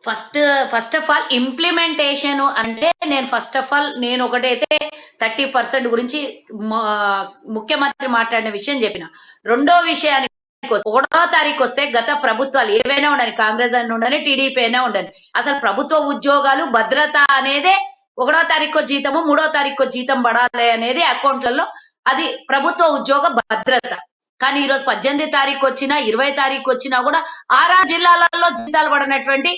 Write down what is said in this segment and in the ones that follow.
First first of all implementation అంటే నేను ఒకటైతే 30% గురించి ముఖ్యమంత్రి మాట్లాడిన విషయం చెప్పిన. రెండో విషయానికి 1వ తారీఖు వస్తే గత ప్రభుత్వాలు ఏవైనా ఉండని, కాంగ్రెస్ అయినా ఉండని, టీడీపీ అయినా ఉండని, అసలు ప్రభుత్వ ఉద్యోగాలు భద్రత అనేదే 1వ తారీఖు జీతము 3వ తారీఖు జీతం పడాలి అనేది అకౌంట్లలో, అది ప్రభుత్వ ఉద్యోగ భద్రత. కానీ ఈ రోజు 18 తారీఖు వచ్చినా 20 తారీఖు వచ్చినా కూడా 6 జిల్లాలలో జీతాలు పడినటువంటి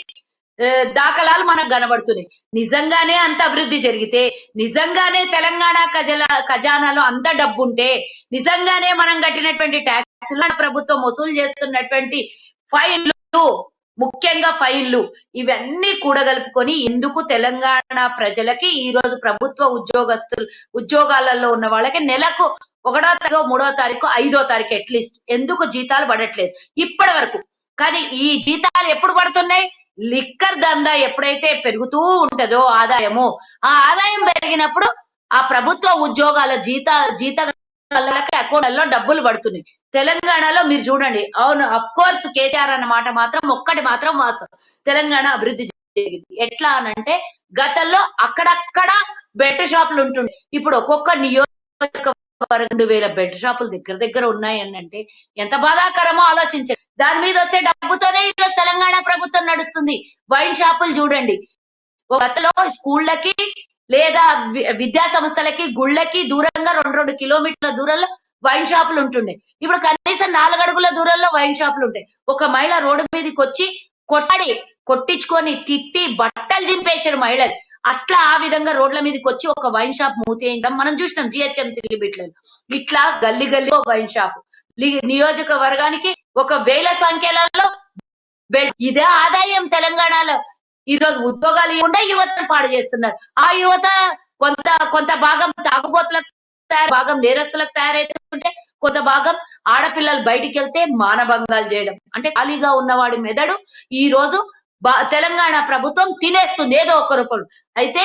దాఖలాలు మనకు కనబడుతున్నాయి. నిజంగానే అంత అభివృద్ధి జరిగితే, నిజంగానే తెలంగాణ ఖజానాలో అంత డబ్బుంటే, నిజంగానే మనం కట్టినటువంటి ట్యాక్సులు ప్రభుత్వం వసూలు చేస్తున్నటువంటి ఫైన్లు, ముఖ్యంగా ఫైన్లు, ఇవన్నీ కూడగలుపుకొని ఎందుకు తెలంగాణ ప్రజలకి ఈ రోజు ప్రభుత్వ ఉద్యోగాలలో ఉన్న వాళ్ళకి నెలకు 1వ తారీఖు 3వ తారీఖు 5వ తారీఖు అట్లీస్ట్ ఎందుకు జీతాలు పడట్లేదు ఇప్పటి వరకు? కానీ ఈ జీతాలు ఎప్పుడు పడుతున్నాయి? లిక్కర్ దందా ఎప్పుడైతే పెరుగుతూ ఉంటదో ఆదాయము, ఆ ఆదాయం పెరిగినప్పుడు ఆ ప్రభుత్వ ఉద్యోగాల జీతాలకి అకౌంట్లలో డబ్బులు పడుతున్నాయి. తెలంగాణలో మీరు చూడండి, అవును అఫ్ కోర్స్ కేసీఆర్ అన్న మాట మాత్రం ఒక్కటి మాత్రం వాస్తవం, తెలంగాణ అభివృద్ధి జరిగింది. ఎట్లా అనంటే గతంలో అక్కడక్కడ బెల్ట్ షాపులు ఉంటుండే, ఇప్పుడు ఒక్కొక్క నియోజక 2,000 బెల్ట్ షాపులు దగ్గర ఉన్నాయి అంటే ఎంత బాధాకరమో ఆలోచించండి. దాని మీద వచ్చే డబ్బుతోనే ఈరోజు తెలంగాణ ప్రభుత్వం నడుస్తుంది. వైన్ షాపులు చూడండి, గతంలో స్కూళ్ళకి లేదా విద్యా సంస్థలకి గుళ్ళకి దూరంగా 2 కిలోమీటర్ల దూరంలో వైన్ షాపులు ఉంటుండే, ఇప్పుడు కనీసం 4 అడుగుల దూరంలో వైన్ షాపులు ఉంటాయి. ఒక మహిళ రోడ్డు మీదకి వచ్చి కొట్టించుకొని తిట్టి బట్టలు చింపేశారు మహిళలు. అట్లా ఆ విధంగా రోడ్ల మీదకి వచ్చి ఒక వైన్ షాప్ మూతేయడం మనం చూసినాం జిహెచ్ఎంసీ లిమిట్లలో. ఇట్లా గల్లీ వైన్ షాప్, నియోజకవర్గానికి 1,000 సంఖ్యలలో ఇదే ఆదాయం తెలంగాణలో. ఈ రోజు ఉద్యోగాలు ఇవ్వకుండా యువతను పాడు చేస్తున్నారు. ఆ యువత కొంత భాగం తాగుబోతులకు భాగం నేరస్తులకు తయారైతుంటే, కొంత భాగం ఆడపిల్లలు బయటికి వెళ్తే మానభంగాలు చేయడం. అంటే ఖాళీగా ఉన్నవాడి మెదడు ఈ రోజు తెలంగాణ ప్రభుత్వం తినేస్తుంది ఏదో ఒక రూపంలో. అయితే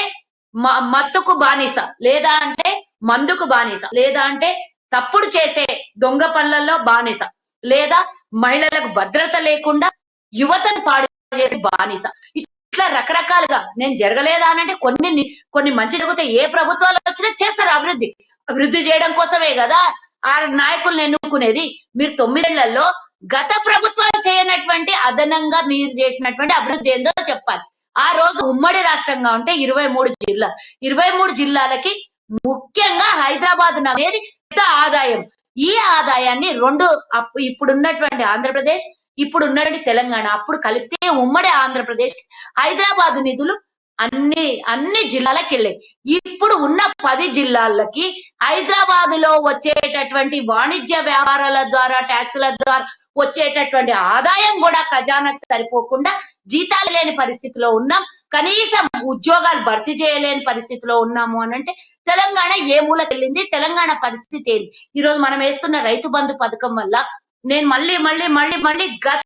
మత్తుకు బానిస, లేదా అంటే మందుకు బానిస, లేదా అంటే తప్పుడు చేసే దొంగ పనులలో బానిస, లేదా మహిళలకు భద్రత లేకుండా యువతను పాడు చేసే బానిస, ఇట్లా రకరకాలుగా. నేను జరగలేదా అనంటే కొన్ని మంచి జరుగుతాయి. ఏ ప్రభుత్వాలు వచ్చినా చేస్తారు అభివృద్ధి చేయడం కోసమే కదా ఆ నాయకులను ఎన్నుకునేది. మీరు 9 ఏళ్లలో గత ప్రభుత్వాలు చేయనటువంటి అదనంగా మీరు చేసినటువంటి అభివృద్ధి ఏందో చెప్పాలి. ఆ రోజు ఉమ్మడి రాష్ట్రంగా ఉంటే 23 జిల్లాలకి ముఖ్యంగా హైదరాబాద్ అనేది పెద్ద ఆదాయం. ఈ ఆదాయాన్ని ఇప్పుడున్నటువంటి ఆంధ్రప్రదేశ్, ఇప్పుడున్నటువంటి తెలంగాణ అప్పుడు కలిపితే ఉమ్మడి ఆంధ్రప్రదేశ్ హైదరాబాద్ నిధులు అన్ని జిల్లాలకు వెళ్ళాయి. ఇప్పుడు ఉన్న 10 జిల్లాలకి హైదరాబాద్ లో వచ్చేటటువంటి వాణిజ్య వ్యాపారాల ద్వారా, ట్యాక్సుల ద్వారా వచ్చేటటువంటి ఆదాయం కూడా ఖజానాకు సరిపోకుండా జీతాలు లేని పరిస్థితిలో ఉన్నాం. కనీసం ఉద్యోగాలు భర్తీ చేయలేని పరిస్థితిలో ఉన్నాము అనంటే తెలంగాణ ఏ మూలకి వెళ్ళింది? తెలంగాణ పరిస్థితి ఏంటి? ఈ రోజు మనం వేస్తున్న రైతు బంధు పథకం వల్ల నేను మళ్ళీ గత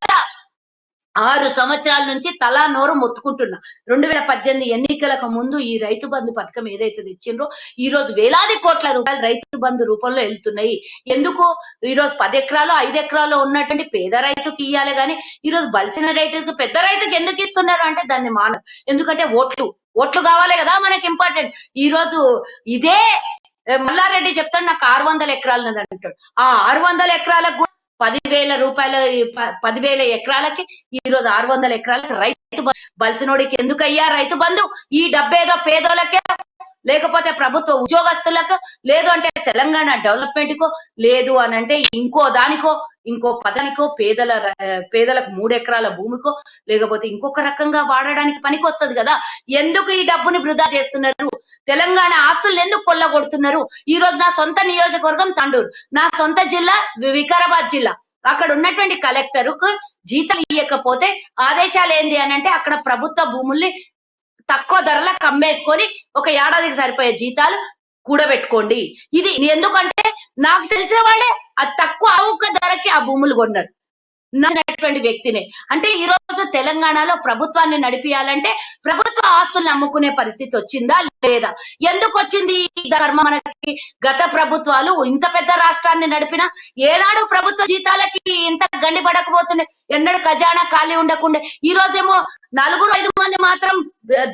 6 సంవత్సరాల నుంచి తలా నోరు మొత్తుకుంటున్నా. 2018 ఎన్నికలకు ముందు ఈ రైతు బంధు పథకం ఏదైతే తెచ్చిండ్రో ఈ రోజు వేలాది కోట్ల రూపాయలు రైతు బంధు రూపంలో వెళ్తున్నాయి. ఎందుకు? ఈ రోజు 10 ఎకరాలు 5 ఎకరాలు ఉన్నటువంటి పేద రైతుకి ఇయ్యాలి, కానీ ఈ రోజు బలిసిన రైతుకి, పెద్ద రైతుకి ఎందుకు ఇస్తున్నారు అంటే దాన్ని ఎందుకంటే ఓట్లు కావాలి కదా మనకి ఇంపార్టెంట్. ఈ రోజు ఇదే మల్లారెడ్డి చెప్తాడు నాకు 600 ఎకరాలు అంటాడు. ఆ 600 ఎకరాలకు 10,000 రూపాయలు, 10,000 ఎకరాలకి ఈ రోజు 600 ఎకరాలకి రైతు బలిసినోడికి ఎందుకయ్యా రైతు బంధు? ఈ డబ్బేదో పేదోళ్ళకే, లేకపోతే ప్రభుత్వ ఉద్యోగస్తులకు, లేదు అంటే తెలంగాణ డెవలప్మెంట్ కో, లేదు అనంటే ఇంకో దానికో, ఇంకో పదానికో, పేదలకు 3 ఎకరాల భూమికో, లేకపోతే ఇంకొక రకంగా వాడడానికి పనికి వస్తుంది కదా. ఎందుకు ఈ డబ్బుని వృధా చేస్తున్నారు? తెలంగాణ ఆస్తులు ఎందుకు కొల్లగొడుతున్నారు? ఈ రోజు నా సొంత నియోజకవర్గం తండూరు, నా సొంత జిల్లా వికారాబాద్ జిల్లా. అక్కడ ఉన్నటువంటి కలెక్టర్కు జీతాలు ఇవ్వకపోతే ఆదేశాలు ఏంది అనంటే అక్కడ ప్రభుత్వ భూముల్ని తక్కువ ధరలకు అమ్మేసుకొని ఒక ఏడాదికి సరిపోయే జీతాలు కూడబెట్టుకోండి. ఇది ఎందుకంటే నాకు తెలిసిన వాళ్ళే అది తక్కువ ధరకి ఆ భూములు కొన్నారు నచ్చినటువంటి వ్యక్తిని. అంటే ఈ రోజు తెలంగాణలో ప్రభుత్వాన్ని నడిపియాలంటే ప్రభుత్వ ఆస్తుల్ని అమ్ముకునే పరిస్థితి వచ్చిందా లేదా? ఎందుకు వచ్చింది? ధర్మ మనకి గత ప్రభుత్వాలు ఇంత పెద్ద రాష్ట్రాన్ని నడిపిన ఏనాడు ప్రభుత్వ జీతాలకి ఇంత గండిపడకపోతుండే, ఎన్నడూ ఖజానా ఖాళీ ఉండకుండే. ఈ రోజేమో 4-5 మంది మాత్రం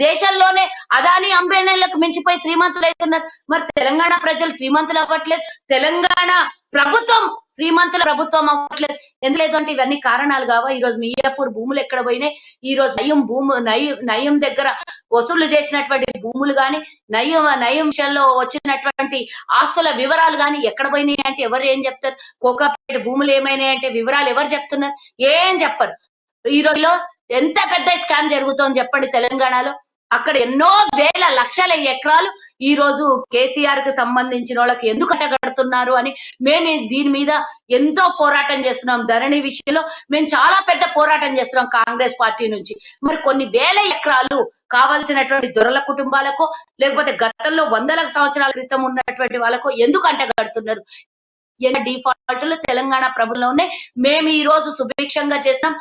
దేశంలోనే అదాని అంబానీలకు మించిపోయి శ్రీమంతులు అవుతున్నారు. మరి తెలంగాణ ప్రజలు శ్రీమంతులు అవ్వట్లేదు, తెలంగాణ ప్రభుత్వం శ్రీమంతుల ప్రభుత్వం అవ్వట్లేదు ఎందులేదు అంటే ఇవన్నీ కారణాలు కావా? ఈ రోజు మియాపూర్ భూములు ఎక్కడ పోయినాయి? ఈ రోజు నయం దగ్గర వసూలు చేసినటువంటి భూములు గాని, నయం విషయంలో వచ్చినటువంటి ఆస్తుల వివరాలు గాని ఎక్కడ పోయినాయి అంటే ఎవరు ఏం చెప్తారు? కోకాపేట భూములు ఏమైనాయి అంటే వివరాలు ఎవరు చెప్తున్నారు? ఏం చెప్పరు. ఈ రోజులో ఎంత పెద్ద స్కామ్ జరుగుతోంది చెప్పండి తెలంగాణలో. అక్కడ ఎన్నో వేల లక్షల ఎకరాలు ఈ రోజు కేసీఆర్ కి సంబంధించిన వాళ్ళకి ఎందుకు కట్టగడుతున్నారు అని మేము దీని మీద ఎంతో పోరాటం చేస్తున్నాం. ధరణి విషయంలో మేము చాలా పెద్ద పోరాటం చేస్తున్నాం కాంగ్రెస్ పార్టీ నుంచి. మరి కొన్ని వేల ఎకరాలు కావాల్సినటువంటి దొరల కుటుంబాలకు, లేకపోతే గతంలో వందల సంవత్సరాల క్రితం ఉన్నటువంటి వాళ్ళకు ఎందుకు అంటగడుతున్నారు? డిఫాల్ట్లు తెలంగాణ ప్రభుత్వంలో ఉన్నాయి. మేము ఈ రోజు సుభిక్షంగా చేసినాం.